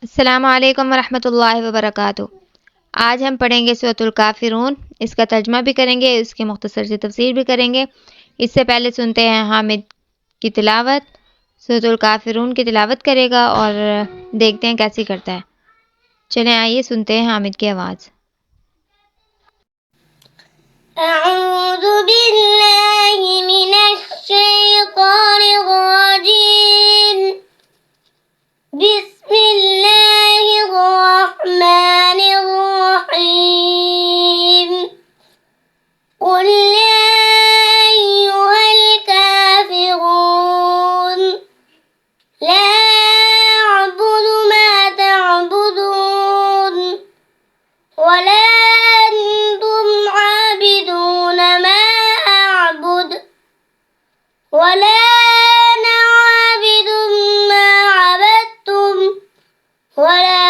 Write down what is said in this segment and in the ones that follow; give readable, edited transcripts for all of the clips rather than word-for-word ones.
السلام علیکم ورحمۃ اللہ وبرکاتہ۔ آج ہم پڑھیں گے سورۃ الکافرون۔ اس کا ترجمہ بھی کریں گے، اس کی مختصر سی تفسیر بھی کریں گے۔ اس سے پہلے سنتے ہیں حامد کی تلاوت۔ سورۃ الکافرون کی تلاوت کرے گا اور دیکھتے ہیں کیسی کرتا ہے۔ چلیں آئیے سنتے ہیں حامد کی آواز۔ اعوذ باللہ من الشیطان الرجیم، بسم اللہ الرحمن الرحیم، قل یا ایہا الکافرون لا اعبد ما تعبدون ولا انتم عابدون ما اعبد ولا انا عابد ما عبدتم ولا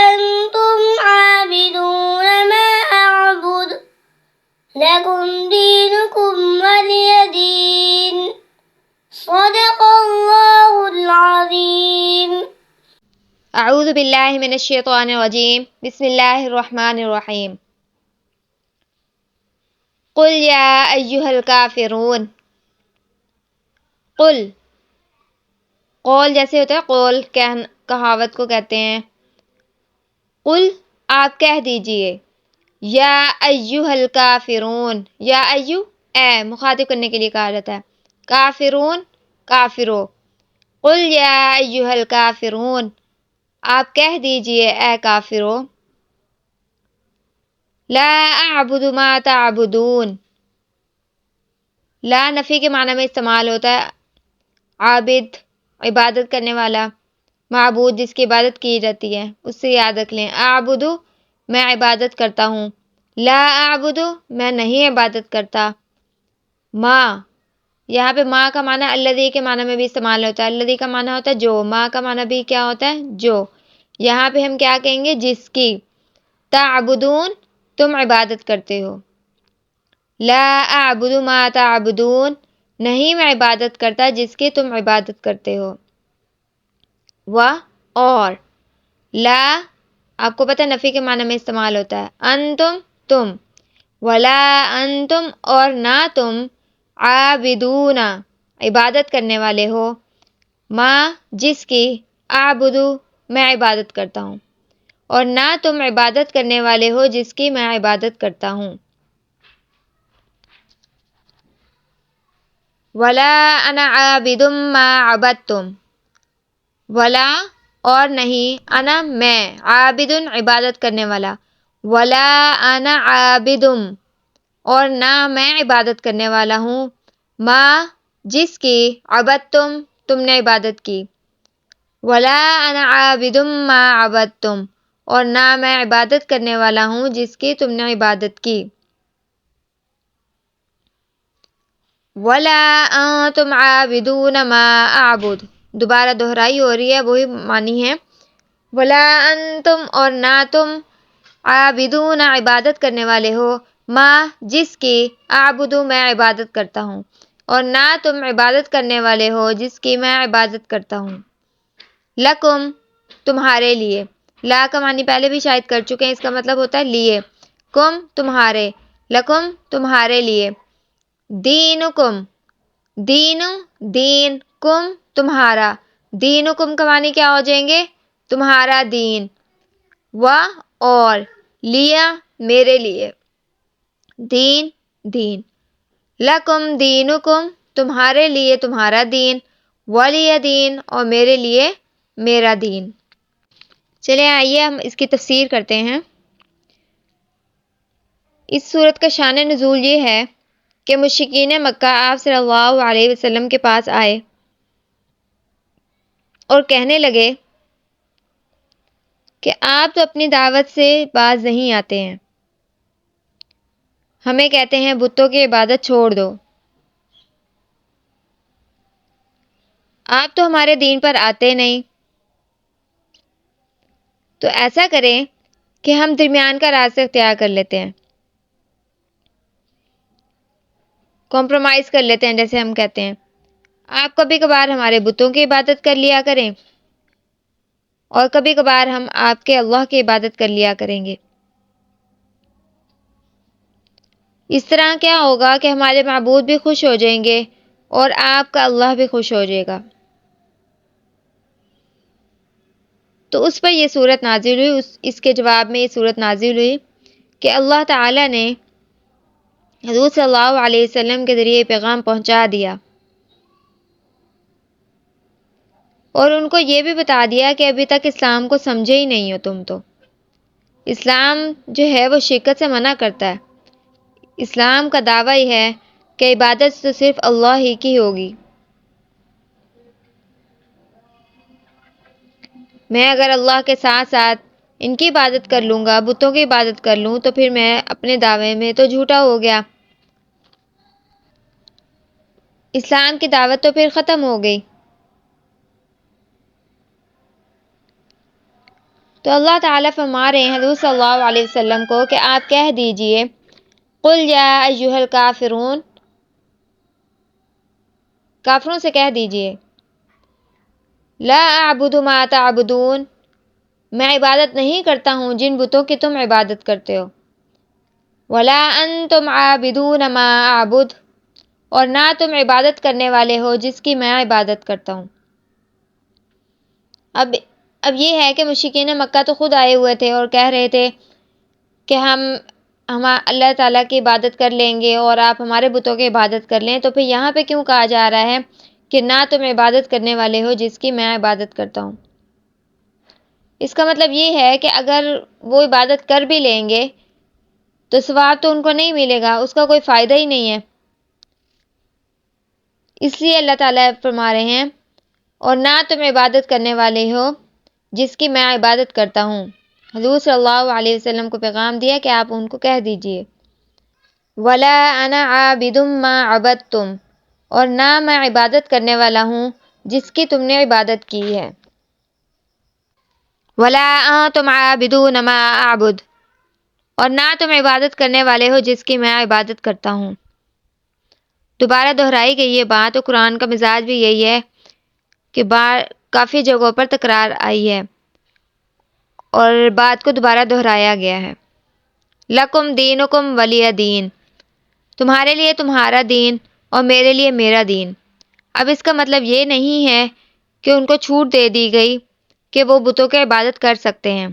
انتم عابدون ما اعبد لكم دينكم ولي دين صدق اللہ العظیم۔ اعوذ باللہ من الشیطان الرجیم، بسم اللہ الرحمن الرحیم۔ قل یا ایہا الکافرون، قل، قول جیسے ہوتا ہے، قول کہاوت کو کہتے ہیں۔ قل، آپ کہہ دیجئے، یا ایہا الکافرون، یا ایو، اے، مخاطب کرنے کے لیے کہا جاتا ہے۔ کافرون، کافرو۔ قل یا ایہا الکافرون، آپ کہہ دیجئے اے کافرو۔ لا اعبد ما تعبدون، لا نفی کے معنی میں استعمال ہوتا ہے۔ عابد، عبادت کرنے والا، معبود جس کی عبادت کی جاتی ہے، اس سے یاد رکھ لیں۔ اعبدو، میں عبادت کرتا ہوں۔ لا اعبدو، میں نہیں عبادت کرتا۔ ما، یہاں پہ ما کا معنی الذی کے معنی میں بھی استعمال ہوتا ہے۔ الذی کا معنی ہوتا ہے جو، ما کا معنی بھی کیا ہوتا ہے؟ جو۔ یہاں پہ ہم کیا کہیں گے؟ جس کی۔ تعبدون، تم عبادت کرتے ہو۔ لا اعبد ما تعبدون، نہیں میں عبادت کرتا جس کی تم عبادت کرتے ہو۔ اور لا، آپ کو پتہ نفی کے معنی میں استعمال ہوتا ہے۔ انتم، تم۔ ولا انتم، اور نہ تم۔ عابدون، عبادت کرنے والے ہو۔ ما، جس کی۔ اعبدو، میں عبادت کرتا ہوں۔ اور نہ تم عبادت کرنے والے ہو جس کی میں عبادت کرتا ہوں۔ ولا انا عابد ما عبدتم، ولا، اور نہیں، انا، میں، عابدن، عبادت کرنے والا۔ ولا انا عابدم، اور نہ میں عبادت کرنے والا ہوں۔ ما، جس کی۔ عبدتم، تم نے عبادت کی۔ ولا انا عابدم ما عبدتم، اور نہ میں عبادت کرنے والا ہوں جس کی تم نے عبادت کی۔ ولا انتم عابدون ما اعبد، دوبارہ دہرائی ہو رہی ہے، وہی معنی ہے۔ ولا انتم، اور نہ تم۔ عابدون، عبادت کرنے والے ہو۔ ما، جس کی۔ اعبدو، میں عبادت کرتا ہوں۔ اور نہ تم عبادت کرنے والے ہو جس کی میں عبادت کرتا ہوں۔ لکم، تمہارے لیے۔ لا کا معنی پہلے بھی شاید کر چکے ہیں، اس کا مطلب ہوتا ہے لیے۔ کم، تمہارے۔ لکم، تمہارے لیے۔ دینکم، دین، دین۔ کم، تمہارا۔ دینکم کا معنی کیا ہو جائیں گے؟ تمہارا دین۔ اور لیا، میرے لیے۔ دین، دین۔ لکم دینکم، تمہارے لیے تمہارا دین۔ ولی دین، اور میرے لیے میرا دین۔ چلیں آئیے ہم اس کی تفسیر کرتے ہیں۔ اس سورت کا شان نزول یہ ہے کہ مشرکین مکہ آپ صلی اللہ علیہ وسلم کے پاس آئے اور کہنے لگے کہ آپ تو اپنی دعوت سے باز نہیں آتے ہیں، ہمیں کہتے ہیں بتوں کی عبادت چھوڑ دو، آپ تو ہمارے دین پر آتے نہیں، تو ایسا کریں کہ ہم درمیان کا راستہ اختیار کر لیتے ہیں، کمپرومائز کر لیتے ہیں، جیسے ہم کہتے ہیں آپ کبھی کبھار ہمارے بتوں کی عبادت کر لیا کریں اور کبھی کبھار ہم آپ کے اللہ کی عبادت کر لیا کریں گے۔ اس طرح کیا ہوگا کہ ہمارے معبود بھی خوش ہو جائیں گے اور آپ کا اللہ بھی خوش ہو جائے گا۔ تو اس پر یہ صورت نازل ہوئی، اس کے جواب میں یہ صورت نازل ہوئی کہ اللہ تعالیٰ نے حضور صلی اللہ علیہ وسلم کے ذریعے پیغام پہنچا دیا اور ان کو یہ بھی بتا دیا کہ ابھی تک اسلام کو سمجھے ہی نہیں ہو تم تو۔ اسلام جو ہے وہ شرکت سے منع کرتا ہے۔ اسلام کا دعویٰ یہ ہے کہ عبادت تو صرف اللہ ہی کی ہوگی۔ میں اگر اللہ کے ساتھ ساتھ ان کی عبادت کر لوں گا، بتوں کی عبادت کر لوں، تو پھر میں اپنے دعوے میں تو جھوٹا ہو گیا، اسلام کی دعوت تو پھر ختم ہو گئی۔ تو اللہ تعالیٰ فرما رہے ہیں حضور صلی اللہ علیہ وسلم کو کہ آپ کہہ دیجئے قل یا ایھا الکافرون، کافروں سے کہہ دیجئے لا اعبد ما تعبدون، میں عبادت نہیں کرتا ہوں جن بتوں کی تم عبادت کرتے ہو، ولا انتم عابدون ما اعبد، اور نہ تم عبادت کرنے والے ہو جس کی میں عبادت کرتا ہوں۔ اب یہ ہے کہ مشرکین مکہ تو خود آئے ہوئے تھے اور کہہ رہے تھے کہ ہم اللہ تعالیٰ کی عبادت کر لیں گے اور آپ ہمارے بتوں کی عبادت کر لیں، تو پھر یہاں پہ کیوں کہا جا رہا ہے کہ نہ تم عبادت کرنے والے ہو جس کی میں عبادت کرتا ہوں؟ اس کا مطلب یہ ہے کہ اگر وہ عبادت کر بھی لیں گے تو ثواب تو ان کو نہیں ملے گا، اس کا کوئی فائدہ ہی نہیں ہے۔ اس لیے اللہ تعالیٰ فرما رہے ہیں اور نہ تم عبادت کرنے والے ہو جس کی میں عبادت کرتا ہوں۔ حضور صلی اللہ علیہ وسلم کو پیغام دیا کہ آپ ان کو کہہ دیجئے وَلَا أَنَا عَابِدٌ مَا عَبَدتُّمْ، اور نہ میں عبادت کرنے والا ہوں جس کی تم نے عبادت کی ہے۔ وَلَا أَنْتُمْ عَابِدُونَ مَا أَعْبُدُ، اور نہ تم عبادت کرنے والے ہو جس کی میں عبادت کرتا ہوں۔ دوبارہ دہرائی گئی یہ بات، اور قرآن کا مزاج بھی یہی ہے کہ کافی جگہوں پر تکرار آئی ہے اور بات کو دوبارہ دہرایا گیا ہے۔ لَکُمْ دِینُکُمْ وَلِیَ دین، تمہارے لیے تمہارا دین اور میرے لیے میرا دین۔ اب اس کا مطلب یہ نہیں ہے کہ ان کو چھوٹ دے دی گئی کہ وہ بتوں کی عبادت کر سکتے ہیں۔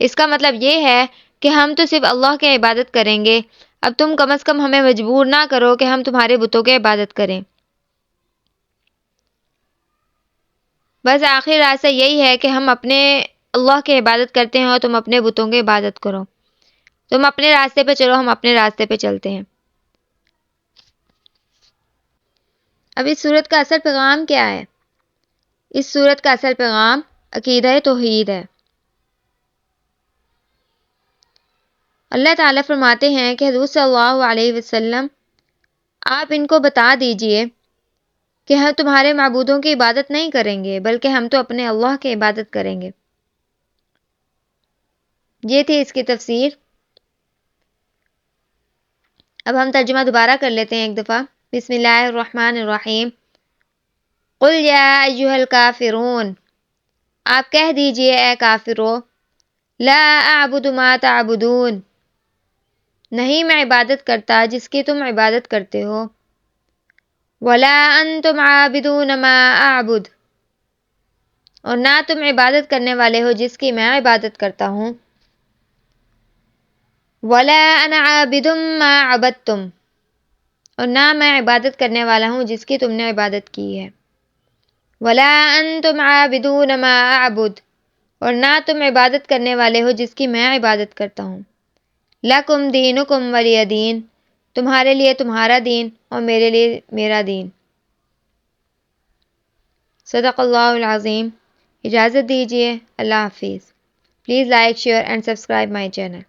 اس کا مطلب یہ ہے کہ ہم تو صرف اللہ کی عبادت کریں گے، اب تم کم از کم ہمیں مجبور نہ کرو کہ ہم تمہارے بتوں کی عبادت کریں۔ بس آخری راستہ یہی ہے کہ ہم اپنے اللہ کی عبادت کرتے ہیں اور تم اپنے بتوں کی عبادت کرو۔ تم اپنے راستے پہ چلو، ہم اپنے راستے پہ چلتے ہیں۔ اب اس سورت کا اصل پیغام کیا ہے؟ اس سورت کا اصل پیغام عقیدہ توحید ہے۔ اللہ تعالیٰ فرماتے ہیں کہ حضور صلی اللہ علیہ وسلم آپ ان کو بتا دیجئے کہ ہم تمہارے معبودوں کی عبادت نہیں کریں گے بلکہ ہم تو اپنے اللہ کی عبادت کریں گے۔ یہ تھی اس کی تفسیر۔ اب ہم ترجمہ دوبارہ کر لیتے ہیں ایک دفعہ۔ بسم اللہ الرحمن الرحیم۔ قل یا ایھا الکافرون، آپ کہہ دیجئے اے کافرو، لا اعبد ما تعبدون، نہیں میں عبادت کرتا جس کی تم عبادت کرتے ہو، ولا انتم عابدون ما اعبد، اور نہ تم عبادت کرنے والے ہو جس کی میں عبادت کرتا ہوں، ولا انا عابد ما عبدتم، اور نہ میں عبادت کرنے والا ہوں جس کی تم نے عبادت کی ہے، ولا انتم عابدون ما اعبد، اور نہ تم عبادت کرنے والے ہو جس کی میں عبادت کرتا ہوں، لکم دینکم ولی دین، تمہارے لیے تمہارا دین اور میرے لیے میرا دین۔ صدق اللہ العظیم۔ اجازت دیجیے، اللہ حافظ۔ Please like, share and subscribe my channel.